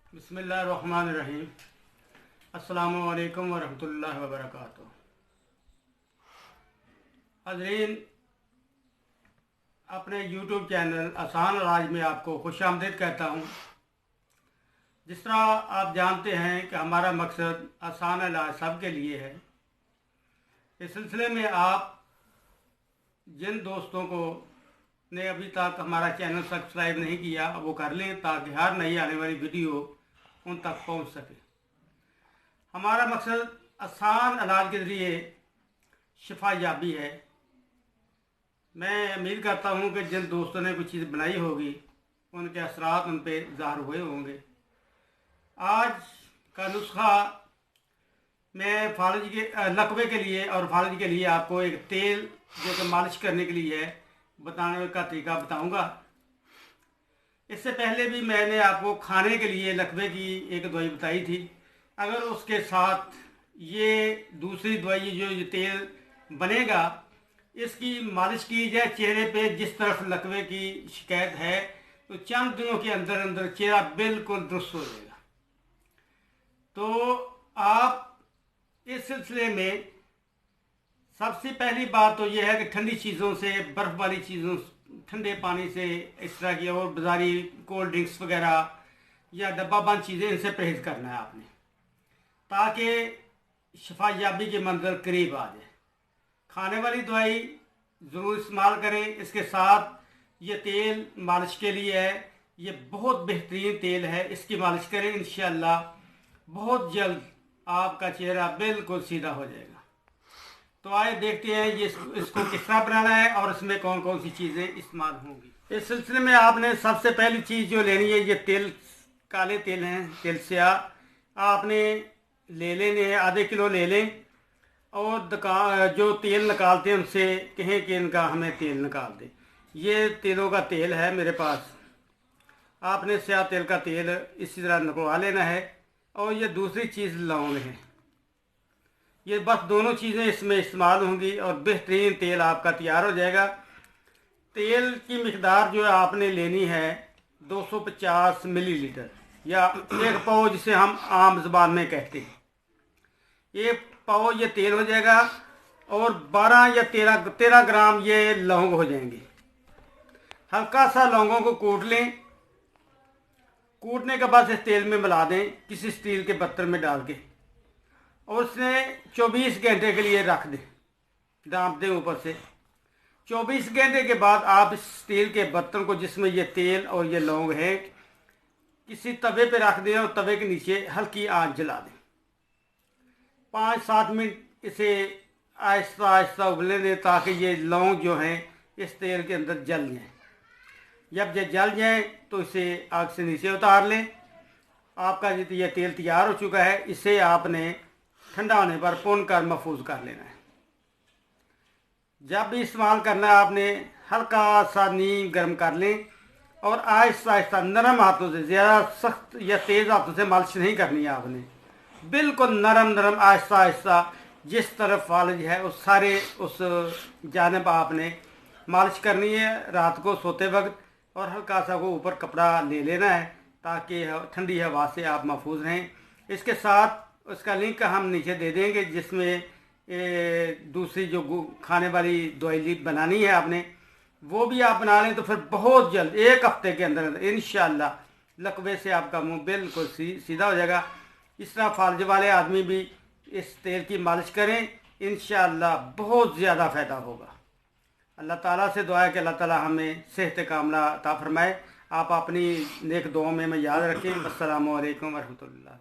बिस्मिल्लाहिर्रहमानिर्रहीम। अस्सलामुअलैकुम वरहमतुल्लाहि वबरकातुहू। हज़रीन, अपने यूट्यूब चैनल आसान इलाज में आपको खुशामदीद कहता हूँ। जिस तरह आप जानते हैं कि हमारा मकसद आसान इलाज सबके लिए है। इस सिलसिले में आप जिन दोस्तों को ने अभी तक हमारा चैनल सब्सक्राइब नहीं किया वो कर लें, ताकि हर नई आने वाली वीडियो उन तक पहुंच सके। हमारा मकसद आसान इलाज के ज़रिए शिफा याबी है। मैं उम्मीद करता हूं कि जिन दोस्तों ने कोई चीज़ बनाई होगी उनके असरात उन पर ज़ाहिर हुए होंगे। आज का नुस्खा मैं फालिज के लकवे के लिए और फालिज के लिए आपको एक तेल जो कि मालिश करने के लिए है बताने का तरीका बताऊंगा। इससे पहले भी मैंने आपको खाने के लिए लकवे की एक दवाई बताई थी। अगर उसके साथ ये दूसरी दवाई जो ये तेल बनेगा इसकी मालिश की जाए चेहरे पे, जिस तरफ लकवे की शिकायत है, तो चंद दिनों के अंदर अंदर चेहरा बिल्कुल दुरुस्त हो जाएगा। तो आप इस सिलसिले में सबसे पहली बात तो यह है कि ठंडी चीज़ों से, बर्फ़ वाली चीज़ों, ठंडे पानी से, इस तरह की और बाजारी कोल्ड ड्रिंक्स वगैरह या डब्बा बंद चीज़ें, इनसे परहेज़ करना है आपने, ताकि शिफा याबी के मंजर करीब आ जाए। खाने वाली दवाई ज़रूर इस्तेमाल करें। इसके साथ ये तेल मालिश के लिए है। ये बहुत बेहतरीन तेल है, इसकी मालिश करें, इंशाअल्लाह बहुत जल्द आपका चेहरा बिल्कुल सीधा हो जाएगा। तो आइए देखते हैं ये इसको किस तरह बनाना है और इसमें कौन कौन सी चीज़ें इस्तेमाल होंगी। इस सिलसिले में आपने सबसे पहली चीज़ जो लेनी है, ये तेल, काले तेल हैं, तेल स्याह आपने ले लेने हैं। आधे किलो ले लें और दुकान जो तेल निकालते हैं उनसे कहें कि इनका हमें तेल निकाल दें। ये तेलों का तेल है मेरे पास। आपने स्याह तेल का तेल इसी तरह निकलवा लेना है। और ये दूसरी चीज़ लौंग है। ये बस दोनों चीज़ें इसमें इस्तेमाल होंगी और बेहतरीन तेल आपका तैयार हो जाएगा। तेल की मिकदार जो है आपने लेनी है 250 मिलीलीटर या एक पाव, जिसे हम आम ज़बान में कहते हैं। एक पाव ये तेल हो जाएगा और 12 या 13 ग्राम ये लौंग हो जाएंगे। हल्का सा लौंगों को कूट लें। कूटने के बाद इस तेल में मिला दें किसी स्टील के बर्तन में डाल के, और उसने 24 घंटे के लिए रख दें, दाप दें ऊपर से। 24 घंटे के बाद आप इस स्टील के बर्तन को, जिसमें ये तेल और ये लौंग है, किसी तवे पे रख दें और तवे के नीचे हल्की आंच जला दें। 5-7 मिनट इसे आहिस्ता आहिस्ता उबलने दें, ताकि ये लौंग जो हैं इस तेल के अंदर जल जाएँ। जब ये जल जाए तो इसे आग से नीचे उतार लें। आपका ये तेल तैयार हो चुका है। इसे आपने ठंडा होने पर पुन कर महफूज कर लेना है। जब भी इस्तेमाल करना है आपने हल्का सा नीम गर्म कर लें और आहिस्ता आहिस्ता नरम हाथों से, ज़्यादा सख्त या तेज़ हाथों से मालिश नहीं करनी है आपने। बिल्कुल नरम नरम आहिस्ता आहिस्ता जिस तरफ फालिज है उस सारे उस जानिब आपने मालिश करनी है रात को सोते वक्त। और हल्का सा वो ऊपर कपड़ा ले लेना है ताकि ठंडी हवा से आप महफूज रहें। इसके साथ उसका लिंक हम नीचे दे देंगे, जिसमें दूसरी जो खाने वाली दवाई बनानी है आपने, वो भी आप बना लें। तो फिर बहुत जल्द, एक हफ्ते के अंदर अंदर इंशाअल्लाह लकवे से आपका मुंह बिल्कुल सीधा हो जाएगा। इस तरह फालज वाले आदमी भी इस तेल की मालिश करें, इंशाअल्लाह बहुत ज़्यादा फ़ायदा होगा। अल्लाह ताला से दुआ है कि अल्लाह ताला हमें सेहत कामला अता फरमाए। आप अपनी नेक दुआओं में याद रखें। अस्सलामु अलैकुम वरहमतुल्लाह।